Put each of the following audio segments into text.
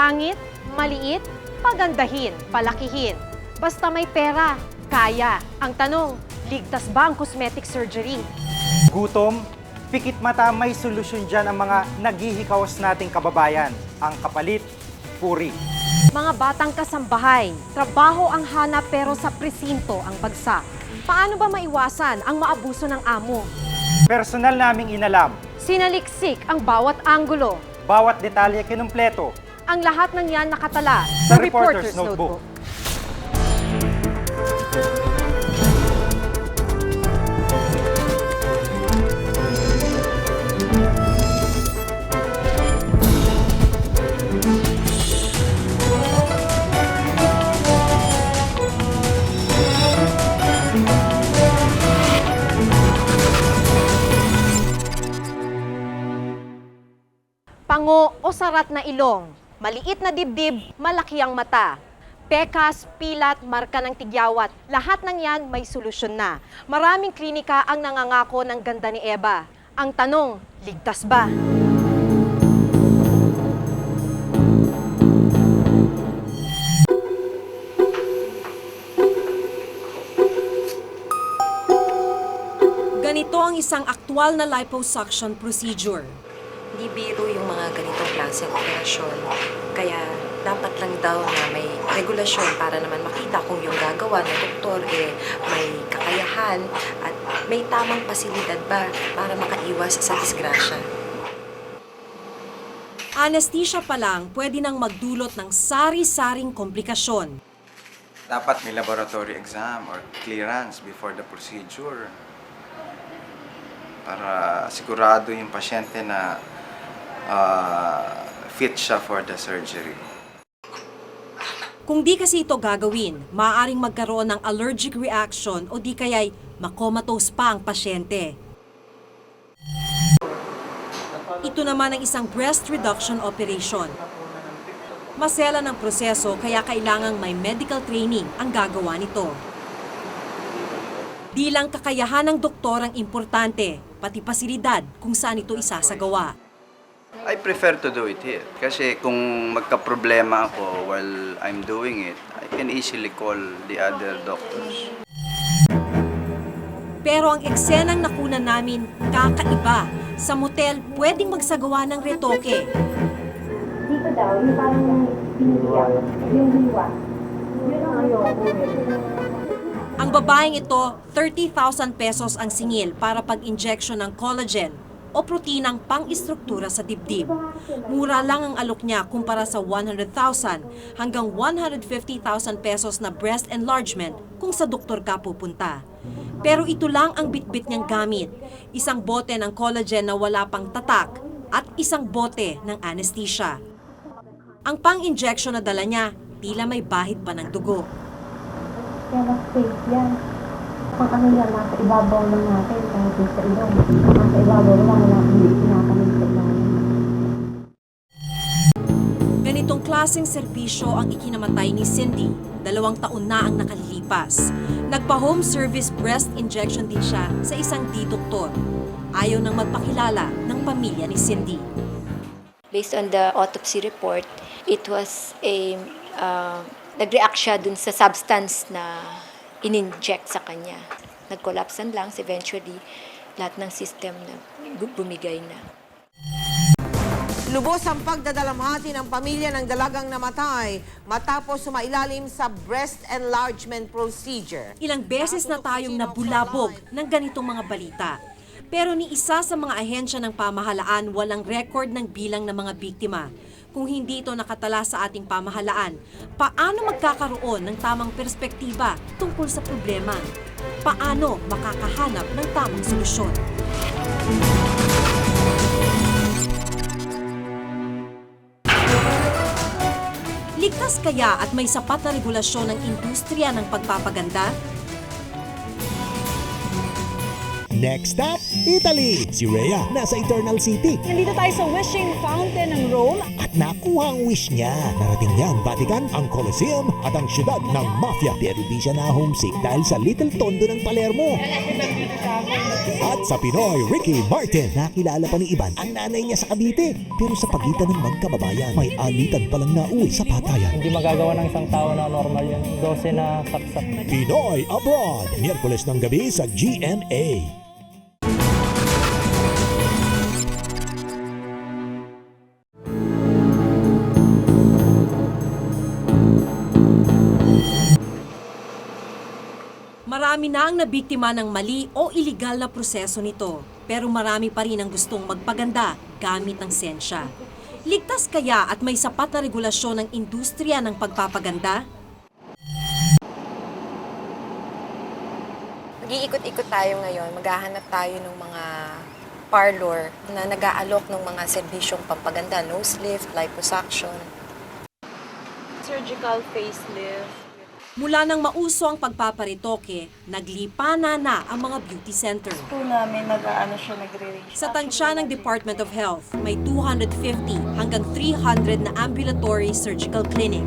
Pangit, maliit, pagandahin, palakihin. Basta may pera, kaya. Ang tanong, ligtas ba ang cosmetic surgery? Gutom, pikit mata, may solusyon dyan ang mga naghihikawas nating kababayan. Ang kapalit, puri. Mga batang kasambahay, trabaho ang hanap pero sa presinto ang bagsak. Paano ba maiwasan ang maabuso ng amo? Personal naming inalam, Sinaliksik ang bawat anggulo. bawat detalye kinumpleto. Ang lahat ng yan nakatala Sa Reporter's Notebook. Pango o sarat na ilong, maliit na dibdib, malaki ang mata. Pekas, pilat, marka ng tigyawat, lahat ng yan may solusyon na. Maraming klinika ang nangangako ng ganda ni Eva. Ang tanong, ligtas ba? Ganito ang isang aktwal na liposuction procedure. Hindi biro yung mga ganitong klase ng operasyon. Kaya dapat lang daw na may regulasyon para naman makita kung yung gagawa ng doktor may kakayahan at may tamang pasilidad ba para makaiwas sa disgrasya. Anesthesia pa lang pwede nang magdulot ng sari-saring komplikasyon. Dapat may laboratory exam or clearance before the procedure para sigurado yung pasyente na fit siya for the surgery. Kung di kasi ito gagawin, maaaring magkaroon ng allergic reaction o di kaya'y makomatose pa ang pasyente. Ito naman ang isang breast reduction operation. Masela ng proseso kaya kailangang may medical training ang gagawa nito. Di lang kakayahan ng doktor ang importante, pati pasilidad kung saan ito isasagawa. I prefer to do it here kasi kung magka-problema ako while I'm doing it, I can easily call the other doctors. Pero ang eksenang nakunan namin kakaiba. Sa motel, pwedeng magsagawa ng retoke. Dito daw, yung parang piniyak, yung hiwa. Yun ang ayoko. Ang babaeng ito, 30,000 pesos ang singil para pag-injection ng collagen o proteinang pang-istruktura sa dibdib. Mura lang ang alok niya kumpara sa 100,000 hanggang 150,000 pesos na breast enlargement kung sa doktor ka pupunta. Pero ito lang ang bitbit niyang gamit. Isang bote ng collagen na wala pang tatak at isang bote ng anesthesia. Ang pang-injection na dala niya, tila may bahid pa ng dugo. Kaya mas safe yan. Kung ano yan, nasa ibabaw lang natin, kahit yung sa ilong. Nasa ibabaw lang, wala hindi pinakamin sa ilalim. Ganitong klaseng serbisyo ang ikinamatay ni Cindy. 2 taon na ang nakalilipas. Nagpa-home service breast injection din siya sa isang di-doktor. Ayaw nang magpakilala ng pamilya ni Cindy. Based on the autopsy report, it was nag-react siya dun sa substance na in-inject sa kanya. Nag-collapse ang lungs, eventually, lahat ng system na bumigay na. Lubos ang pagdadalamhati ng pamilya ng dalagang namatay matapos sumailalim sa breast enlargement procedure. Ilang beses na tayong nabulabog ng ganitong mga balita. Pero ni isa sa mga ahensya ng pamahalaan walang record ng bilang ng mga biktima. Kung hindi ito nakatala sa ating pamahalaan, paano magkakaroon ng tamang perspektiba tungkol sa problema? Paano makakahanap ng tamang solusyon? Ligtas kaya at may sapat na regulasyon ng industriya ng pagpapaganda? Next stop, Italy. Si Rhea nasa Eternal City Nandito tayo sa Wishing Fountain ng Rome. at nakuha ang wish niya. Narating niya ang Vatican, ang Colosseum at ang siyudad ng Mafia. Pero di siya na homesick dahil sa Little Tondo ng Palermo. At sa Pinoy, Ricky Martin. Nakilala pa ni Ivan ang nanay niya sa Cavite. Pero sa pagitan ng magkababayan, may alitan palang nauwi sa patayan. Hindi magagawa ng isang tao na normal yun. 12 na saksak. Pinoy Abroad, Miyerkules ng gabi sa GMA. Marami na ang nabiktima ng mali o iligal na proseso nito, pero marami pa rin ang gustong magpaganda gamit ang siyensya. Ligtas kaya at may sapat na regulasyon ng industriya ng pagpapaganda? Mag-iikot-ikot tayo ngayon, maghahanap tayo ng mga parlor na nag-aalok ng mga serbisyong pampaganda, nose lift, liposuction. Surgical facelift. Mula nang mauso ang pagpaparitoke, naglipana na ang mga beauty center. Po namin nagre-range. Sa tansya ng Department of Health, may 250 hanggang 300 na ambulatory surgical clinic.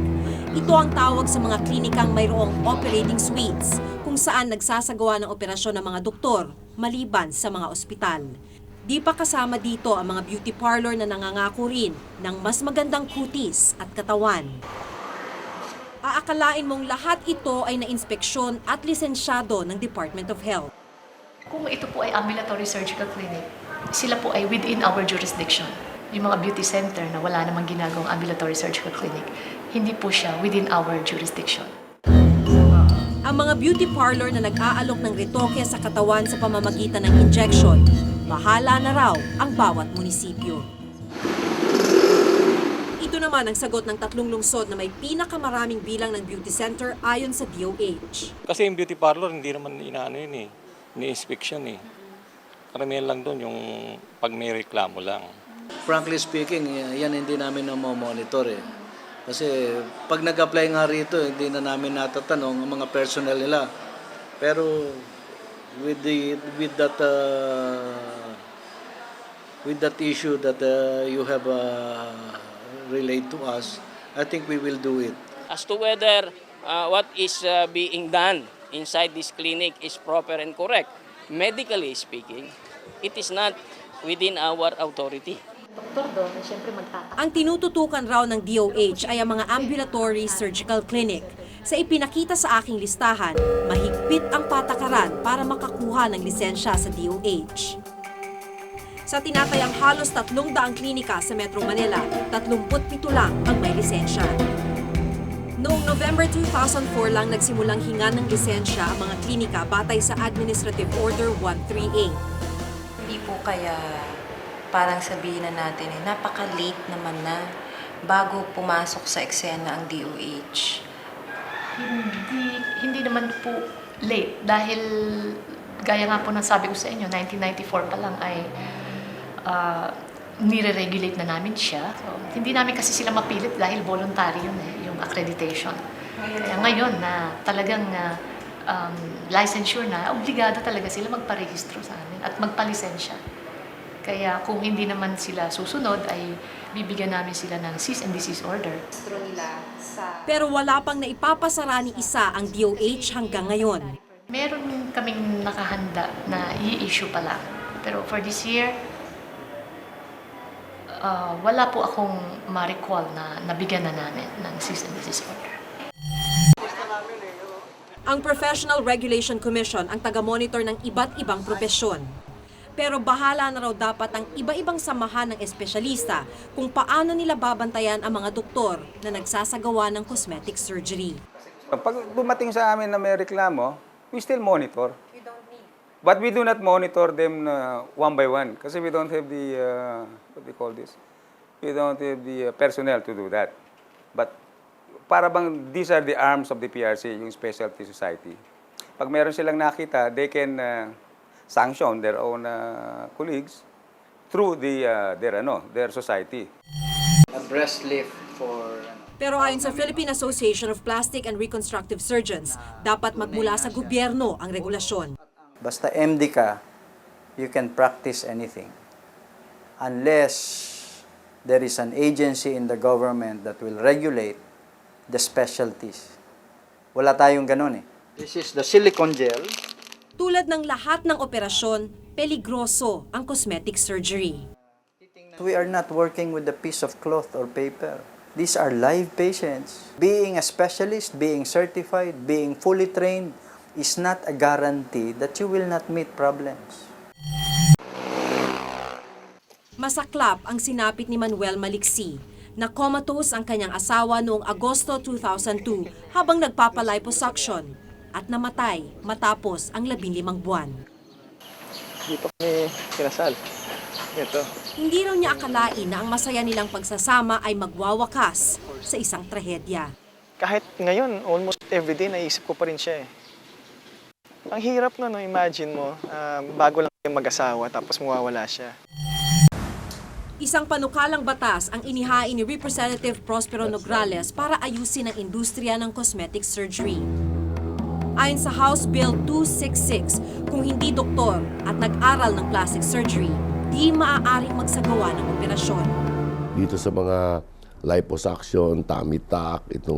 Ito ang tawag sa mga klinikang mayroong operating suites, kung saan nagsasagawa ng operasyon ng mga doktor, maliban sa mga ospital. Di pa kasama dito ang mga beauty parlor na nangangako rin ng mas magandang kutis at katawan. Aakalain mong lahat ito ay na-inspeksyon at lisensyado ng Department of Health. Kung ito po ay ambulatory surgical clinic, sila po ay within our jurisdiction. Yung mga beauty center na wala namang ginagawang ambulatory surgical clinic, hindi po siya within our jurisdiction. Ang mga beauty parlor na nag-aalok ng retoke sa katawan sa pamamagitan ng injection, bahala na raw ang bawat munisipyo. Ito naman ang sagot ng 3 lungsod na may pinakamaraming bilang ng beauty center ayon sa DOH. Kasi yung beauty parlor, hindi naman inaano yun eh. Ni-inspection eh. Karamihan lang doon yung pag may reklamo lang. Frankly speaking, yan hindi namin na-monitor eh. Kasi pag nag-apply nga rito, hindi na namin natatanong ang mga personnel nila. Pero with that issue that you have relayed to us, I think we will do it. As to whether what is being done inside this clinic is proper and correct, medically speaking, it is not within our authority. Doktor doon, siyempre magtataka. Ang tinututukan raw ng DOH ay ang mga ambulatory surgical clinic. Sa ipinakita sa aking listahan, mahigpit ang patakaran para makakuha ng lisensya sa DOH. Sa tinatayang halos 300 klinika sa Metro Manila, 37 lang ang may lisensya. Noong November 2004 lang nagsimulang hinga ng lisensya ang mga klinika batay sa Administrative Order 138. Hindi po kaya parang sabihin na natin napaka-late naman na bago pumasok sa eksena ang DOH. Hindi naman po late dahil gaya nga po ng sabi ko sa inyo, 1994 pa lang ay nire-regulate na namin siya. So, hindi namin kasi sila mapilit dahil voluntary yun yung accreditation. Kaya ngayon na talagang licensure na, obligado talaga sila magparehistro sa amin at magpalisensya. Kaya kung hindi naman sila susunod, ay bibigyan namin sila ng cease and desist order. Pero wala pang naipapasara ni isa ang DOH hanggang ngayon. Meron kaming nakahanda na i-issue pa lang. Pero for this year, wala po akong ma-recall na nabigyan na namin ng cease and desist order. Ang Professional Regulation Commission ang taga-monitor ng iba't ibang propesyon. Pero bahala na raw dapat ang iba-ibang samahan ng espesyalista kung paano nila babantayan ang mga doktor na nagsasagawa ng cosmetic surgery. Pag dumating sa amin na may reklamo, we still monitor. But we do not monitor them one by one kasi we don't have the, what do you call this? We don't have the personnel to do that. But para bang these are the arms of the PRC, yung Specialty Society. Pag meron silang nakita, they can sanction their own colleagues through their society. A breast lift for Pero ayon sa Philippine Association of Plastic and Reconstructive Surgeons, dapat magmula sa gobyerno ang regulasyon. Basta MD ka, you can practice anything unless there is an agency in the government that will regulate the specialties. Wala tayong ganun eh. This is the silicone gel. Tulad ng lahat ng operasyon, peligroso ang cosmetic surgery. We are not working with a piece of cloth or paper. These are live patients. Being a specialist, being certified, being fully trained is not a guarantee that you will not meet problems. Masaklap ang sinapit ni Manuel Maliksi na comatose ang kanyang asawa noong Agosto 2002 habang nagpapaliposuction at namatay matapos ang 15 buwan. Dito kami kinasal. Ito. Hindi raw niya akalain na ang masaya nilang pagsasama ay magwawakas sa isang trahedya. Kahit ngayon, almost everyday, naisip ko pa rin siya eh. Ang hirap no, imagine mo, bago lang yung mag-asawa tapos mawawala siya. Isang panukalang batas ang inihain ni Representative Prospero Nograles para ayusin ang industriya ng cosmetic surgery. Ayon sa House Bill 266, kung hindi doktor at nag-aral ng plastic surgery, di maaaring magsagawa ng operasyon. Dito sa mga liposuction, tummy tuck, itong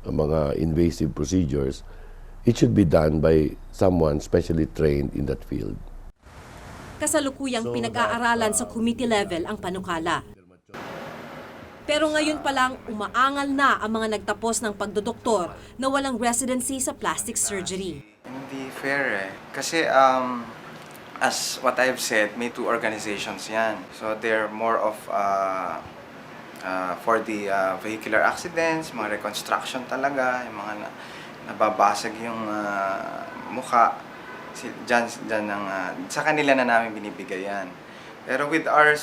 mga invasive procedures, it should be done by someone specially trained in that field. Kasalukuyang pinag-aaralan sa committee level ang panukala. Pero ngayon pa lang, umaangal na ang mga nagtapos ng pagdodoktor na walang residency sa plastic surgery. Hindi fair eh. Kasi as what I've said, may two organizations yan. So they're more of for the vehicular accidents, mga reconstruction talaga, yung mga nababasag yung mukha. Sa kanila na namin binibigay yan. Pero with our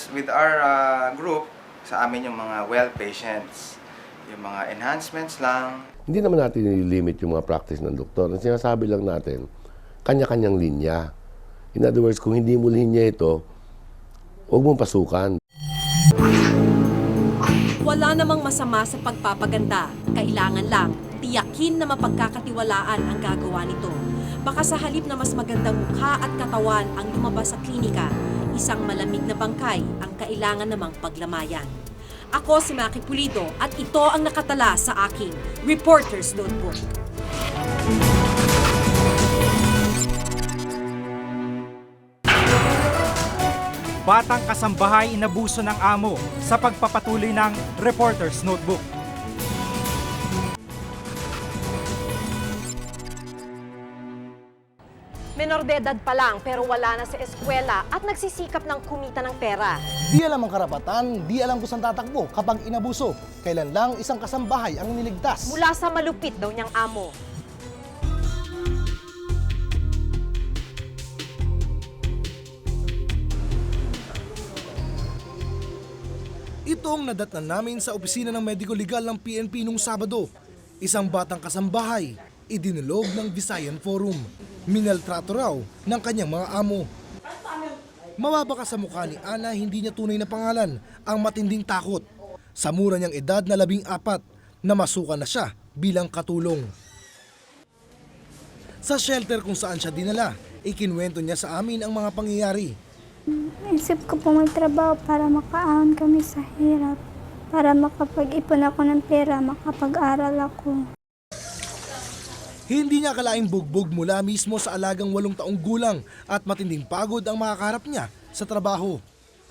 group, sa amin yung mga well patients, yung mga enhancements lang. Hindi naman natin nililimit yung mga practice ng doktor. Ang sinasabi lang natin, kanya-kanyang linya. In other words, kung hindi mo linya ito, huwag mong pasukan. Wala namang masama sa pagpapaganda. Kailangan lang tiyakin na mapagkakatiwalaan ang gagawa nito. Baka sa halip na mas magandang mukha at katawan ang lumabas sa klinika, isang malamig na bangkay ang kailangan namang paglamayan. Ako si Maki Pulido at ito ang nakatala sa aking Reporter's Notebook. Batang kasambahay inabuso ng amo sa pagpapatuloy ng Reporter's Notebook. Menor de edad pa lang pero wala na sa eskwela at nagsisikap ng kumita ng pera. Di alam ang karapatan, di alam kung saan tatakbo kapag inabuso. Kailan lang isang kasambahay ang niligtas. Mula sa malupit daw niyang amo. Ito ang nadatnan namin sa opisina ng Medico Legal ng PNP nung Sabado. Isang batang kasambahay, idinulog ng Visayan Forum. Minaltrato raw ng kanyang mga amo. Mababa sa mukha ni Ana, hindi niya tunay na pangalan, ang matinding takot. Sa mura niyang edad na 14, namasukan na siya bilang katulong. Sa shelter kung saan siya dinala, ikinwento niya sa amin ang mga pangyayari. Isip ko po magtrabaho para makaahon kami sa hirap. Para makapag-ipon ako ng pera, makapag-aral ako. Hindi niya akalaing bugbog mula mismo sa alagang 8 taong gulang at matinding pagod ang makakarap niya sa trabaho.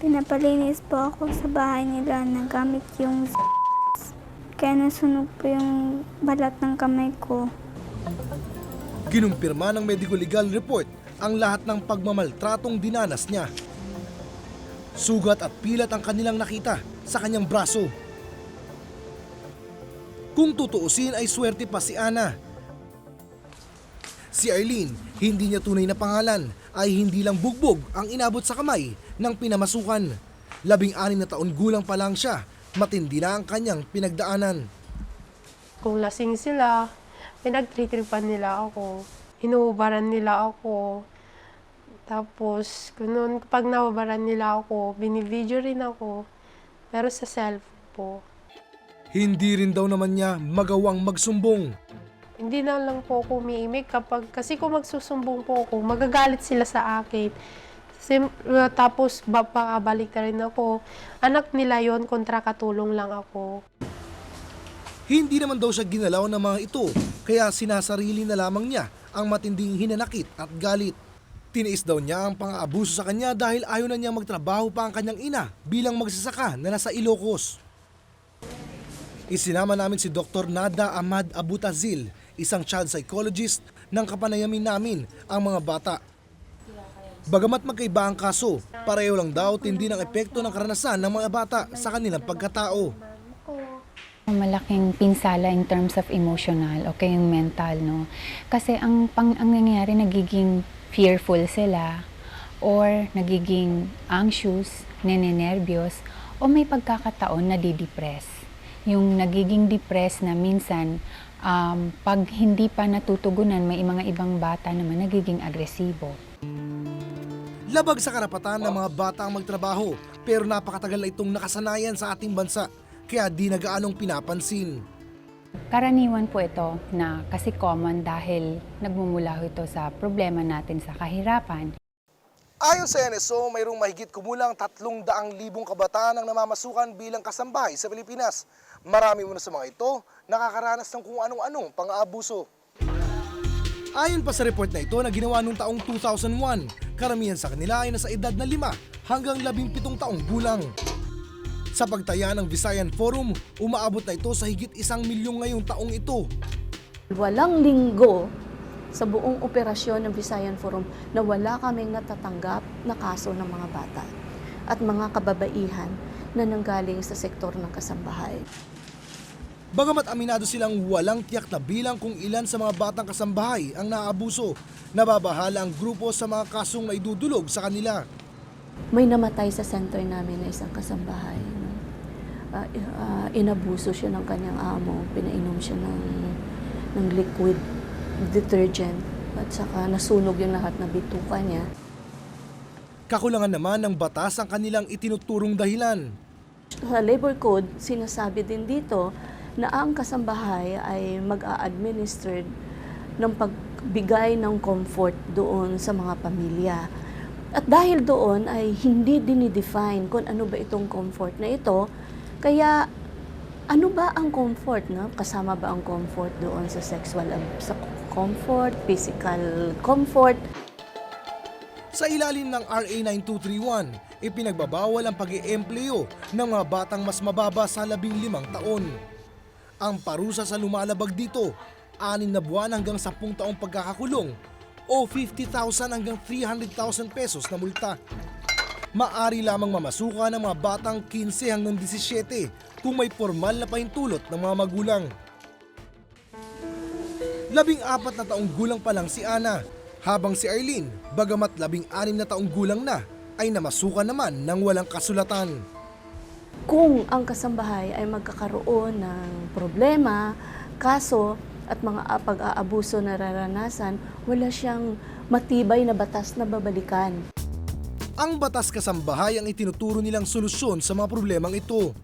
Pinapalinis po ako sa bahay nila na gamit yung kaya nasunog po yung balat ng kamay ko. Kinumpirma ng medical legal report ang lahat ng pagmamaltratong dinanas niya. Sugat at pilat ang kanilang nakita sa kanyang braso. Kung tutuusin ay swerte pa si Ana. Si Arlene, hindi niya tunay na pangalan, ay hindi lang bugbog ang inabot sa kamay ng pinamasukan. 16 na taon gulang pa lang siya, matindi na ang kanyang pinagdaanan. Kung lasing sila, pinagtritripan nila ako, inuubaran nila ako. Tapos, pag naubaran nila ako, binivideo rin ako, pero sa cellphone po. Hindi rin daw naman niya magawang magsumbong. Hindi na lang po ako umiimik kasi kung magsusumbong po ako, magagalit sila sa akin. Tapos babalik na rin ako. Anak nila yon, kontra katulong lang ako. Hindi naman daw siya ginalaw ng mga ito, kaya sinasarili na lamang niya ang matinding hinanakit at galit. Tiniis daw niya ang pang-aabuso sa kanya dahil ayaw na niya magtrabaho pa ang kanyang ina bilang magsasaka na nasa Ilocos. Isinama namin si Dr. Nada Ahmad Abutazil, isang child psychologist ng kapanayamin namin ang mga bata. Bagamat magkaiba ang kaso, pareho lang daw tindi ng epekto ng karanasan ng mga bata sa kanilang pagkatao. Malaking pinsala in terms of emotional o yung mental, no? Kasi ang nangyayari, nagiging fearful sila or nagiging anxious, nenenervyos o may pagkakataon na didepress. Yung nagiging depressed na minsan, pag hindi pa natutugunan, may mga ibang bata naman nagiging agresibo. Labag sa karapatan ng mga bata ang magtrabaho, pero napakatagal na itong nakasanayan sa ating bansa, kaya di na gaanong pinapansin. Karaniwan po ito na kasi common dahil nagmumula ito sa problema natin sa kahirapan. Ayon sa NSO, mayroong mahigit kumulang 300,000 kabataan ang namamasukan bilang kasambahay sa Pilipinas. Marami muna sa mga ito nakakaranas ng kung anong-anong pang-aabuso. Ayon pa sa report na ito na ginawa noong taong 2001, karamihan sa kanila ay nasa edad na 5 hanggang 17 taong gulang. Sa pagtaya ng Visayan Forum, umaabot na ito sa higit 1 milyon ngayong taong ito. Walang linggo sa buong operasyon ng Visayan Forum na wala kaming natatanggap na kaso ng mga bata at mga kababaihan na nanggaling sa sektor ng kasambahay. Bagamat aminado silang walang tiyak na bilang kung ilan sa mga batang kasambahay ang naaabuso, nababahala ang grupo sa mga kasong naidudulog sa kanila. May namatay sa center namin na isang kasambahay. Inabuso siya ng kanyang amo, pinainom siya ng liquid detergent at saka nasunog yung lahat ng bituka niya. Kakulangan naman ng batas ang kanilang itinuturong dahilan. Sa Labor Code, sinasabi din dito na ang kasambahay ay mag-a-administer ng pagbigay ng comfort doon sa mga pamilya. At dahil doon ay hindi dinidefine kung ano ba itong comfort na ito, kaya ano ba ang comfort? No? Kasama ba ang comfort doon sa sexual sa comfort, physical comfort? Sa ilalim ng RA 9231, ipinagbabawal ang pag-iempleyo ng mga batang mas mababa sa 15 taon. Ang parusa sa lumalabag dito, 6 na buwan hanggang 10 taong pagkakakulong o 50,000 hanggang 300,000 pesos na multa. Maari lamang mamasukan ng mga batang 15 hanggang 17 kung may formal na pahintulot ng mga magulang. 14 na taong gulang pa lang si Ana, habang si Arlene, bagamat 16 na taong gulang na, ay namasukan naman ng walang kasulatan. Kung ang kasambahay ay magkakaroon ng problema, kaso at mga pag-aabuso na nararanasan, wala siyang matibay na batas na babalikan. Ang batas kasambahay ang itinuturo nilang solusyon sa mga problemang ito.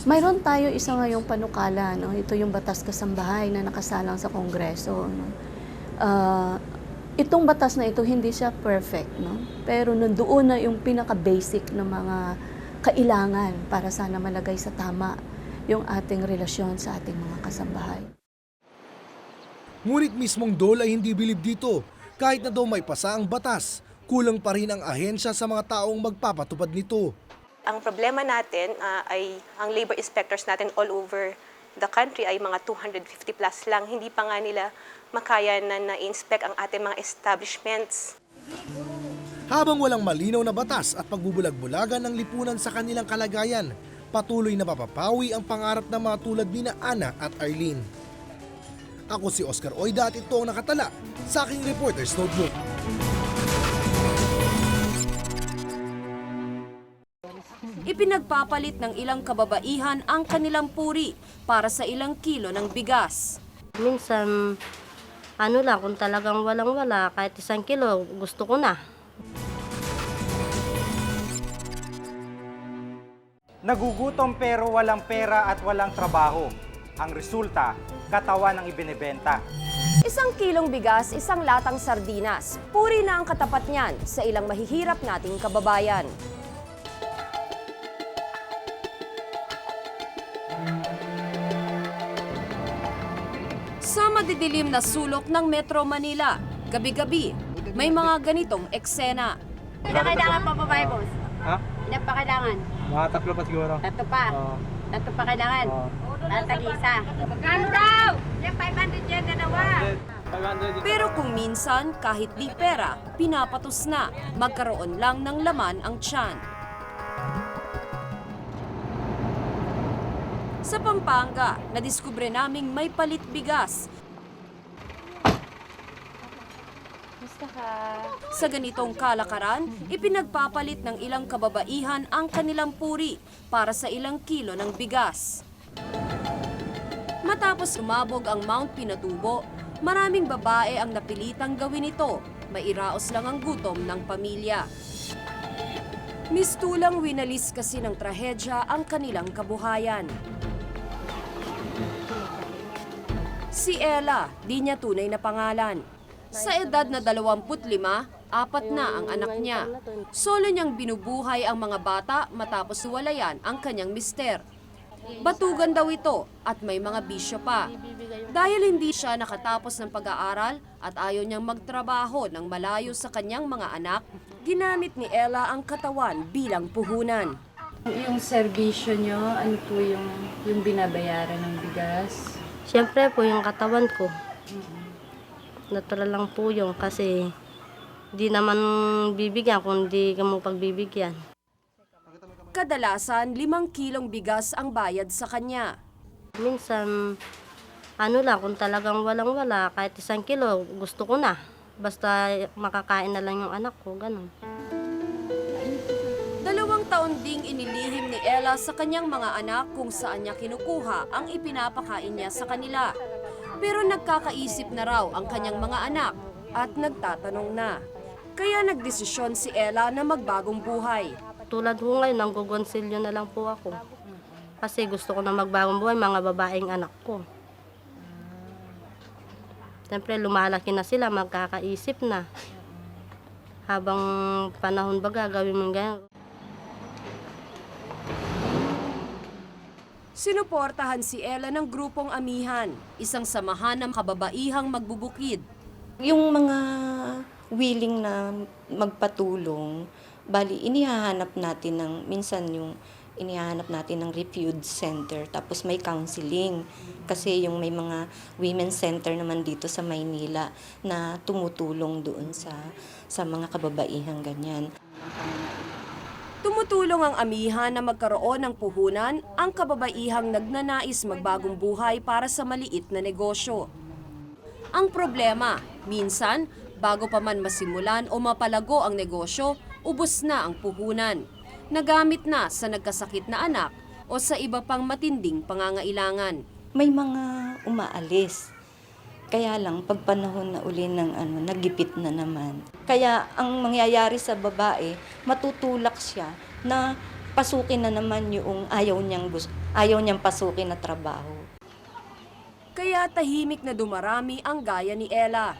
Mayroon tayo isa ngayong panukala, no? Ito yung batas kasambahay na nakasalang sa Kongreso. No? Itong batas na ito, hindi siya perfect, no? Pero nandoon na yung pinaka-basic na mga kailangan para sana malagay sa tama yung ating relasyon sa ating mga kasambahay. Ngunit mismong DOL ay hindi bilib dito. Kahit na daw may pasa ang batas, kulang pa rin ang ahensya sa mga taong magpapatupad nito. Ang problema natin ay ang labor inspectors natin all over the country ay mga 250 plus lang. Hindi pa nga nila makaya na na-inspect ang ating mga establishments. Habang walang malinaw na batas at pagbubulag-bulagan ng lipunan sa kanilang kalagayan, patuloy na mapapawi ang pangarap ng mga tulad ni Ana at Arlene. Ako si Oscar Oida at ito ang nakatala sa aking Reporter's Notebook. Ipinagpapalit ng ilang kababaihan ang kanilang puri para sa ilang kilo ng bigas. Minsan, kung talagang walang-wala, kahit 1 kilo, gusto ko na. Nagugutom pero walang pera at walang trabaho. Ang resulta, katawan ang ibinebenta. Isang kilong bigas, isang latang sardinas. Puri na ang katapat niyan sa ilang mahihirap nating kababayan. Sa madidilim na sulok ng Metro Manila, gabi-gabi, may mga ganitong eksena. Ilan kailangan pa babae, boss? Ha? Ilan pa kailangan? Mga 3 pa siguro. 3 pa. 3 pa kailangan. Tag-isa. Magkano daw? Yung 500 yan na nawa. Pero kung minsan, kahit di pera, pinapatos na, magkaroon lang ng laman ang tiyan. Sa Pampanga, nadiskubre naming may palit bigas. Sa ganitong kalakaran, ipinagpapalit ng ilang kababaihan ang kanilang puri para sa ilang kilo ng bigas. Matapos umabog ang Mount Pinatubo, maraming babae ang napilitang gawin ito. Mairaos lang ang gutom ng pamilya. Mistulang winalis kasi ng trahedya ang kanilang kabuhayan. Si Ella, di niya tunay na pangalan. Sa edad na 25, 4 na ang anak niya. Solo niyang binubuhay ang mga bata matapos walayan ang kanyang mister. Batugan daw ito at may mga bisyo pa. Dahil hindi siya nakatapos ng pag-aaral at ayaw niyang magtrabaho ng malayo sa kanyang mga anak, ginamit ni Ella ang katawan bilang puhunan. Yung serbisyo niyo, ano po yung binabayaran ng bigas? Siyempre po yung katawan ko. Natural lang po yung kasi di naman bibigyan kung di ka mo pagbibigyan. Kadalasan, 5 kilong bigas ang bayad sa kanya. Minsan, ano lang, kung talagang walang-wala, kahit 1 kilo, gusto ko na. Basta makakain na lang yung anak ko, ganun. 2 taon ding inilihim ni Ella sa kanyang mga anak kung saan niya kinukuha ang ipinapakain niya sa kanila. Pero nagkakaisip na raw ang kanyang mga anak at nagtatanong na. Kaya nagdesisyon si Ella na magbagong buhay. Tulad ko ngayon, nanggugonsilyo na lang po ako. Kasi gusto ko na magbagong buhay, mga babaeng anak ko. Siyempre, lumalaki na sila, magkakaisip na. Habang panahon ba gagawin mo ganyan? Sinuportahan si Ella ng grupong Amihan, isang samahan ng kababaihang magbubukid. Yung mga willing na magpatulong, bali inihahanap natin ng refuge center, tapos may counseling. Kasi yung may mga women's center naman dito sa Maynila na tumutulong doon sa mga kababaihang ganyan. Tumutulong ang Amihan na magkaroon ng puhunan ang kababaihang nagnanais magbagong buhay para sa maliit na negosyo. Ang problema, minsan, bago pa man masimulan o mapalago ang negosyo, ubos na ang puhunan. Nagamit na sa nagkasakit na anak o sa iba pang matinding pangangailangan. May mga umaalis. Kaya lang, pag panahon na uli ng nagipit na naman. Kaya ang mangyayari sa babae, matutulak siya na pasukin na naman yung ayaw niyang pasukin na trabaho. Kaya tahimik na dumarami ang gaya ni Ella.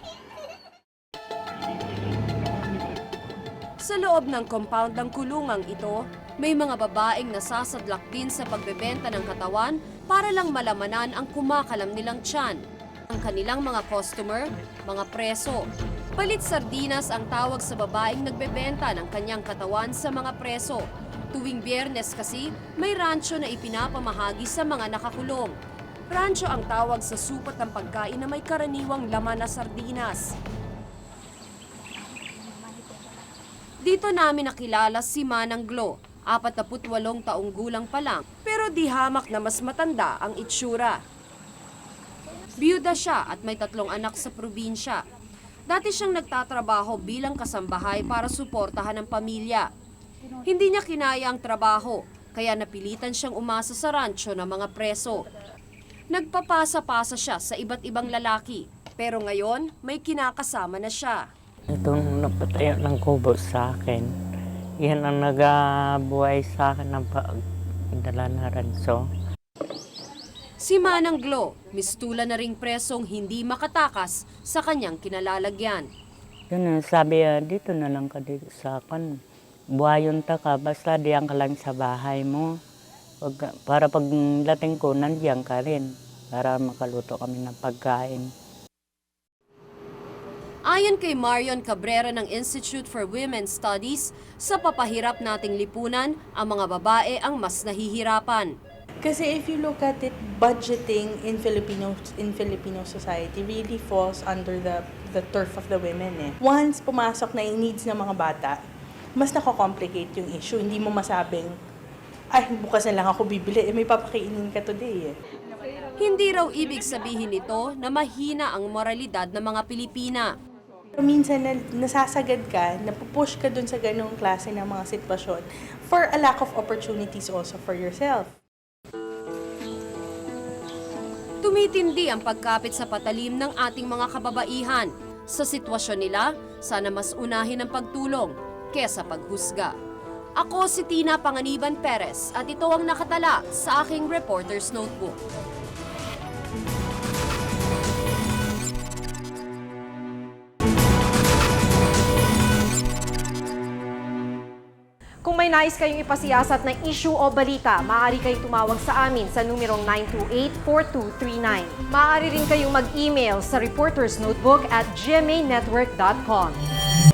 Sa loob ng compound ng kulungang ito, may mga babaeng nasasadlak din sa pagbebenta ng katawan para lang malamanan ang kumakalam nilang tiyan. Ang kanilang mga customer, mga preso. Palit sardinas ang tawag sa babaeng nagbebenta ng kanyang katawan sa mga preso. Tuwing Biyernes kasi, may rancho na ipinapamahagi sa mga nakakulong. Rancho ang tawag sa supat ng pagkain na may karaniwang laman na sardinas. Dito namin nakilala si Manang Glo, 48 taong gulang pa lang, pero di hamak na mas matanda ang itsura. Biyuda siya at may 3 anak sa probinsya. Dati siyang nagtatrabaho bilang kasambahay para suportahan ang pamilya. Hindi niya kinaya ang trabaho, kaya napilitan siyang umasa sa rancho ng mga preso. Nagpapasa-pasa siya sa iba't ibang lalaki, pero ngayon may kinakasama na siya. Itong napatayo ng kubo sa akin, yan ang nagabuhay sa akin ng pagdala na ranso. Si Manang Glo, mistula na ring presong hindi makatakas sa kanyang kinalalagyan. Yun, sabi dito na lang ka dito sa akin. Buhayon ta ka, basta diyan ka lang sa bahay mo. Para pag dating ko, nandiyan ka rin. Para makaluto kami ng pagkain. Ayon kay Marion Cabrera ng Institute for Women's Studies, sa papahirap nating lipunan, ang mga babae ang mas nahihirapan. Kasi if you look at it, budgeting in Filipino society really falls under the turf of the women. Once pumasok na yung needs ng mga bata, mas nako-complicate yung issue. Hindi mo masabing, ay, bukas na lang ako bibili, may papakainin ka today. Hindi raw ibig sabihin nito na mahina ang moralidad ng mga Pilipina. Minsan nasasagad ka, napupush ka dun sa ganung klase ng mga sitwasyon for a lack of opportunities also for yourself. Tumitindi ang pagkapit sa patalim ng ating mga kababaihan. Sa sitwasyon nila, sana mas unahin ang pagtulong kesa paghusga. Ako si Tina Panganiban Perez at ito ang nakatala sa aking Reporter's Notebook. Kung may nais kayong ipasiyasat na issue o balita, maaari kayong tumawag sa amin sa numerong 928-4239. Maaari rin kayong mag-email sa reportersnotebook@gmanetwork.com.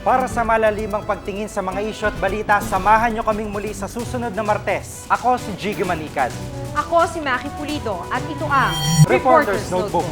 Para sa malalimang pagtingin sa mga issue at balita, samahan nyo kaming muli sa susunod na Martes. Ako si Jiggy Manikad. Ako si Maki Pulido at ito ang Reporter's Notebook.